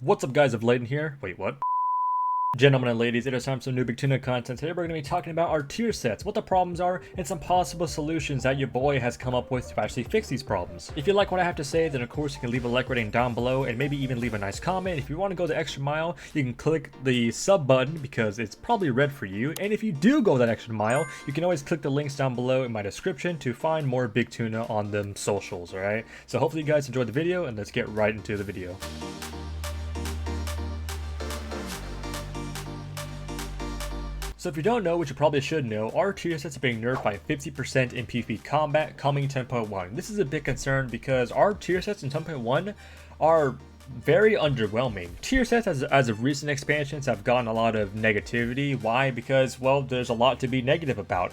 What's up, guys? Of Layden here. Wait, what? Gentlemen and ladies, it is time for some new BigTuna content. Today we're going to be talking about our tier sets, what the problems are, and some possible solutions that your boy has come up with to actually fix these problems. If you like what I have to say, then of course you can leave a like rating down below and maybe even leave a nice comment. If you want to go the extra mile, you can click the sub button because it's probably red for you. And if you do go that extra mile, you can always click the links down below in my description to find more BigTuna on them socials, alright? So hopefully you guys enjoyed the video, and let's get right into the video. So if you don't know, which you probably should know, our tier sets are being nerfed by 50% in PvP combat coming 10.1. This is a big concern because our tier sets in 10.1 are very underwhelming. Tier sets as of recent expansions have gotten a lot of negativity. Why? Because, well, there's a lot to be negative about.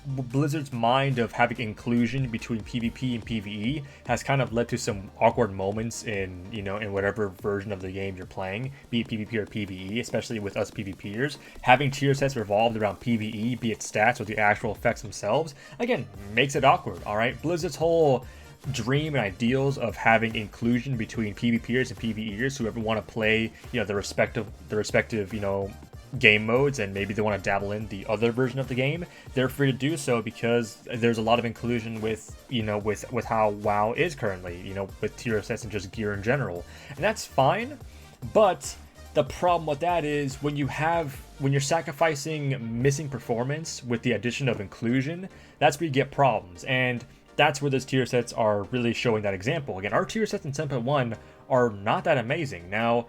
Blizzard's mind of having inclusion between PvP and PvE has kind of led to some awkward moments in, in whatever version of the game you're playing, be it PvP or PvE, especially with us PvPers. Having tier sets revolved around PvE, be it stats or the actual effects themselves, again, makes it awkward, alright? Blizzard's whole dream and ideals of having inclusion between PvPers and PvEers, whoever want to play, the respective, game modes, and maybe they want to dabble in the other version of the game, they're free to do so because there's a lot of inclusion with with how WoW is currently, with tier sets and just gear in general, and that's fine. But the problem with that is when you're sacrificing missing performance with the addition of inclusion, that's where you get problems, and that's where those tier sets are really showing that example. Again, our tier sets in 10.1 are not that amazing. Now,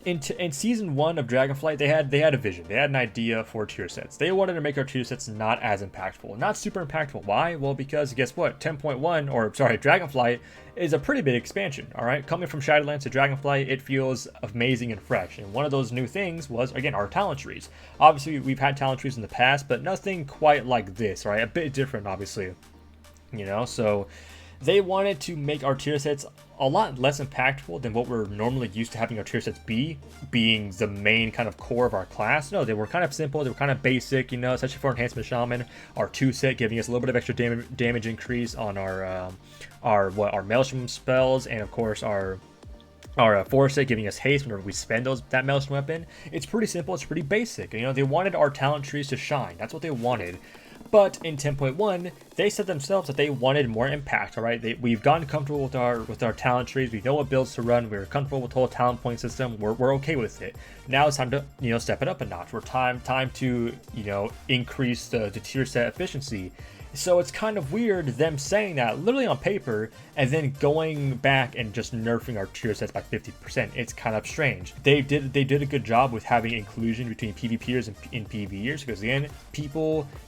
in season 1 of Dragonflight, they had a vision. They had an idea for tier sets. They wanted to make our tier sets not as impactful, not super impactful. Why? Well, because guess what? 10.1, or sorry, Dragonflight is a pretty big expansion. All right, coming from Shadowlands to Dragonflight, it feels amazing and fresh. And one of those new things was, again, our talent trees. Obviously, we've had talent trees in the past, but nothing quite like this. Right, a bit different, obviously. So they wanted to make our tier sets a lot less impactful than what we're normally used to having our tier sets being the main kind of core of our class. No, they were kind of simple, they were kind of basic, especially for Enhancement Shaman. Our 2 set giving us a little bit of extra damage increase on our Maelstrom spells, and of course our 4 set giving us haste whenever we spend that Maelstrom weapon. It's pretty simple, it's pretty basic. They wanted our talent trees to shine. That's what they wanted. But in 10.1, they said themselves that they wanted more impact. All right, we've gotten comfortable with our talent trees. We know what builds to run. We're comfortable with the whole talent point system. We're okay with it. Now it's time to step it up a notch. We're time to increase the tier set efficiency. So it's kind of weird them saying that literally on paper and then going back and just nerfing our tier sets by 50%. It's kind of strange. They did a good job with having inclusion between PvPers and PvEers, because again,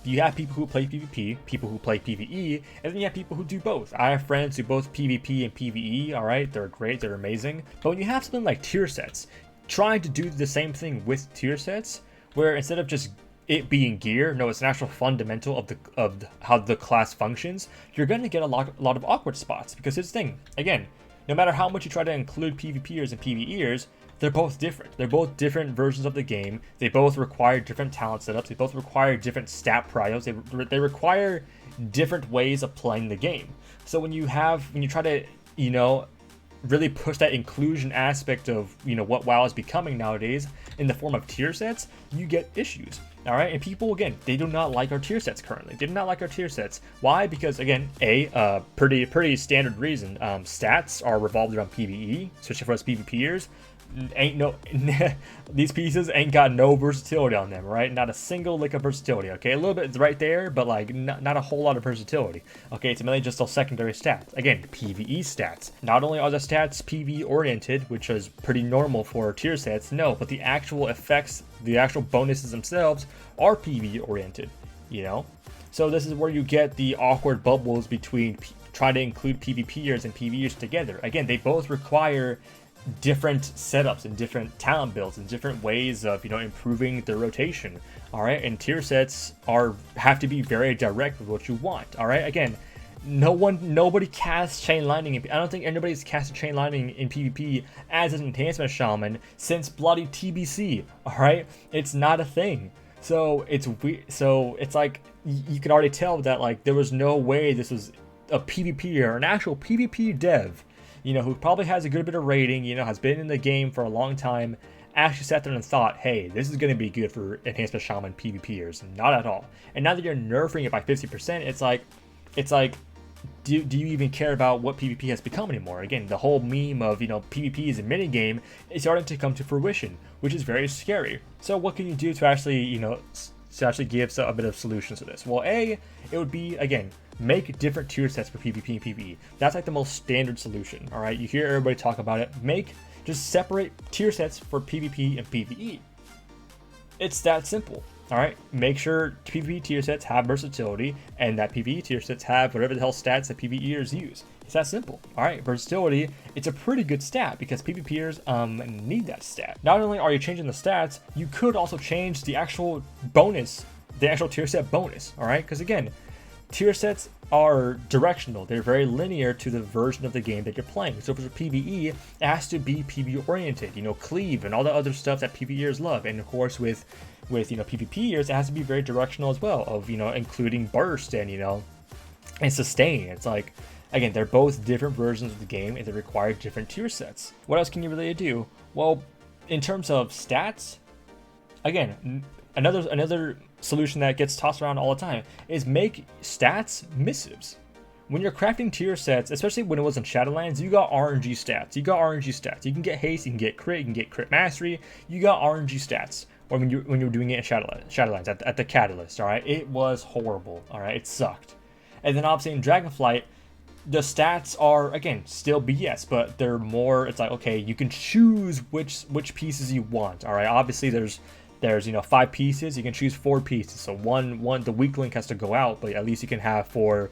you have people who play PvP, people who play PvE, and then you have people who do both. I have friends who both PvP and PvE, alright, they're great, they're amazing. But when you have something like tier sets, trying to do the same thing with tier sets, where instead of just it being gear, no, it's an actual fundamental of how the class functions, you're going to get a lot of awkward spots. Because here's the thing, again, no matter how much you try to include PvPers and PvEers, they're both different. They're both different versions of the game. They both require different talent setups. They both require different stat prios. They require different ways of playing the game. So when you try to, really push that inclusion aspect of what WoW is becoming nowadays in the form of tier sets, you get issues. All right, and people, again, they do not like our tier sets currently. They do not like our tier sets. Why? Because again, pretty standard reason. Stats are revolved around PvE, especially for us PvPers. These pieces ain't got no versatility on them, right? Not a single lick of versatility. Okay, a little bit right there, but like not a whole lot of versatility. Okay, it's mainly just all secondary stats. Again, PvE stats. Not only are the stats PvE oriented, which is pretty normal for tier sets, no, but the actual effects, the actual bonuses themselves are PvE oriented. So this is where you get the awkward bubbles between trying to include PvPers and PvEers together. Again, they both require different setups and different talent builds and different ways of improving the rotation. All right, and tier sets have to be very direct with what you want. All right, again, nobody casts Chain Lightning. I don't think anybody's casted Chain Lightning in PvP as an Enhancement Shaman since bloody TBC. All right, it's not a thing. So it's weird. So it's like you could already tell that like there was no way this was a PvP or an actual PvP dev who probably has a good bit of rating, has been in the game for a long time, actually sat there and thought, hey, this is going to be good for Enhancement Shaman PvPers. Not at all. And now that you're nerfing it by 50%, it's like, do you even care about what PvP has become anymore? Again, the whole meme of, PvP is a minigame is starting to come to fruition, which is very scary. So what can you do to actually, give a bit of solutions to this? Well, it would be, again, make different tier sets for PvP and PvE. That's like the most standard solution, all right? You hear everybody talk about it. Just separate tier sets for PvP and PvE. It's that simple. All right, make sure PvP tier sets have versatility, and that PvE tier sets have whatever the hell stats that PvEers use. It's that simple. All right, versatility, it's a pretty good stat because PvPers need that stat. Not only are you changing the stats, you could also change the actual bonus, the actual tier set bonus. All right, because again, tier sets are directional. They're very linear to the version of the game that you're playing. So for PvE, it has to be PvE oriented, cleave and all the other stuff that PvEers love. And of course with PvPers, it has to be very directional as well, of including burst and and sustain. It's like, again, they're both different versions of the game and they require different tier sets. What else can you really do? Well, in terms of stats, again, another solution that gets tossed around all the time is make stats missives. When you're crafting tier sets, especially when it was in Shadowlands, you got RNG stats. You can get haste, you can get crit, you can get crit mastery. You got RNG stats. Or when you were doing it in Shadowlands at the Catalyst, all right? It was horrible, all right? It sucked. And then obviously in Dragonflight, the stats are, again, still BS, but they're more, it's like, okay, you can choose which pieces you want, all right? Obviously there's 5 pieces, you can choose 4 pieces. So one the weak link has to go out, but at least you can have 4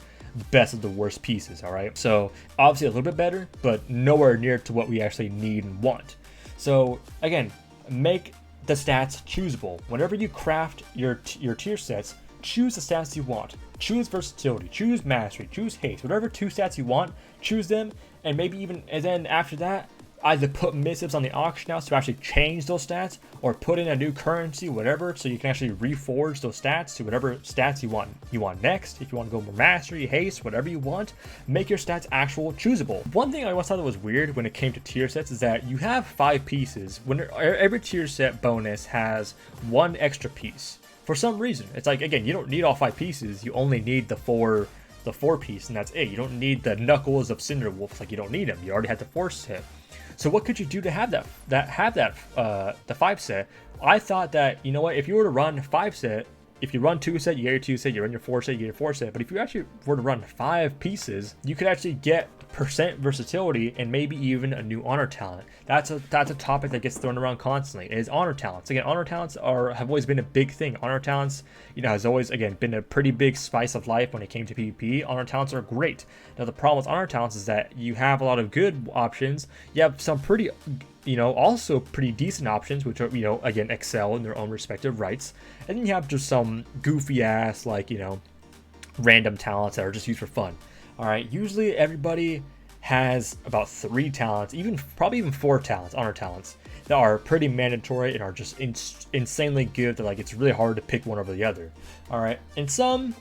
best of the worst pieces, all right? So obviously a little bit better, but nowhere near to what we actually need and want. So again, make the stats choosable. Whenever you craft your tier sets, choose the stats you want. Choose versatility, choose mastery, choose haste, whatever 2 stats you want, choose them, and then after that, either put missives on the auction house to actually change those stats, or put in a new currency, whatever, so you can actually reforge those stats to whatever stats you want next. If you want to go more mastery, haste, whatever you want, make your stats actual choosable. One thing I always thought that was weird when it came to tier sets is that you have 5 pieces. When every tier set bonus has 1 extra piece. For some reason, it's like, again, you don't need all 5 pieces. You only need the 4 piece, and that's it. You don't need the Knuckles of Cinderwolf. Like, you don't need them. You already had the force hit. So what could you do to have the 5 set? I thought that, if you were to run 5 set, if you run 2 set, you get your 2 set, you run your 4 set, you get your 4 set. But if you actually were to run 5 pieces, you could actually get percent versatility and maybe even a new honor talent. That's a topic that gets thrown around constantly, is honor talents. Again, honor talents have always been a big thing. Honor talents, has always, again, been a pretty big spice of life when it came to PvP. Honor talents are great. Now the problem with honor talents is that you have a lot of good options. You have some pretty, also pretty decent options, which are, again, excel in their own respective rights. And then you have just some goofy ass, like, random talents that are just used for fun. All right, usually everybody has about 3 talents, probably even 4 talents, honor talents, that are pretty mandatory and are just insanely good. That, like, it's really hard to pick one over the other. All right, and some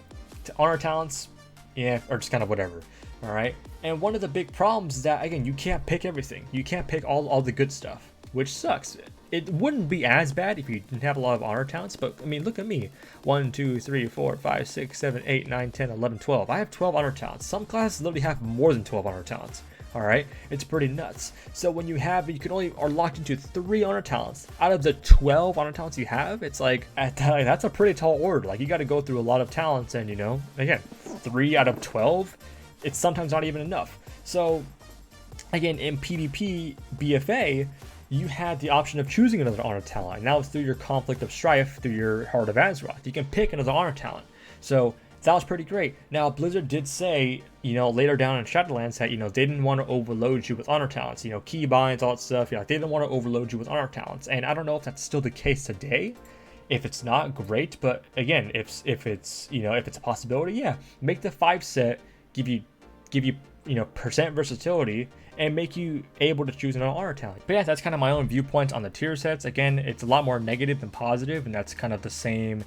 honor talents, are just kind of whatever. All right, and one of the big problems is that, again, you can't pick everything. You can't pick all the good stuff, which sucks. It wouldn't be as bad if you didn't have a lot of honor talents, but I mean, look at me. 1, 2, 3, 4, 5, 6, 7, 8, 9, 10, 11, 12. I have 12 honor talents. Some classes literally have more than 12 honor talents. All right, it's pretty nuts. So when you are locked into 3 honor talents out of the 12 honor talents you have, it's like, that's a pretty tall order. Like, you got to go through a lot of talents, and again, 3 out of 12, it's sometimes not even enough. So again, in PvP BFA, you had the option of choosing another honor talent. And now it's through your Conflict of Strife, through your Heart of Azeroth, you can pick another honor talent. So that was pretty great. Now, Blizzard did say, later down in Shadowlands that, they didn't want to overload you with honor talents, keybinds, all that stuff. They didn't want to overload you with honor talents. And I don't know if that's still the case today. If it's not, great. But again, if it's a possibility, yeah, make the 5 set give you give you, you know, percent versatility and make you able to choose another honor talent. But yeah, that's kind of my own viewpoints on the tier sets. Again, it's a lot more negative than positive, and that's kind of the same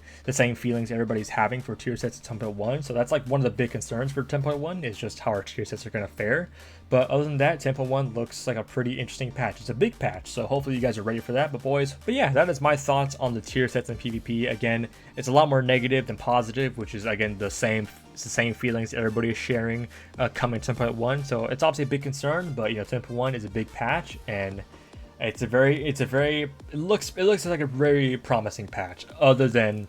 feelings everybody's having for tier sets at 10.1. So that's like one of the big concerns for 10.1 is just how our tier sets are going to fare. But other than that, 10.1 looks like a pretty interesting patch. It's a big patch, so hopefully you guys are ready for that. But yeah, that is my thoughts on the tier sets in PvP. Again, it's a lot more negative than positive, which is again the same feelings everybody is sharing coming 10.1. So it's obviously a big concern, but you know, 10.1 is a big patch, and it looks like a very promising patch, other than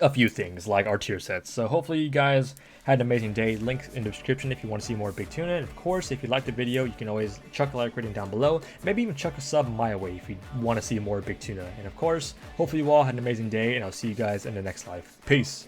a few things like our tier sets. So hopefully you guys had an amazing day. Links in the description if you want to see more BigTuna. And of course, if you liked the video, you can always chuck a like rating down below. Maybe even chuck a sub my way if you want to see more BigTuna. And of course, hopefully you all had an amazing day, and I'll see you guys in the next live. Peace.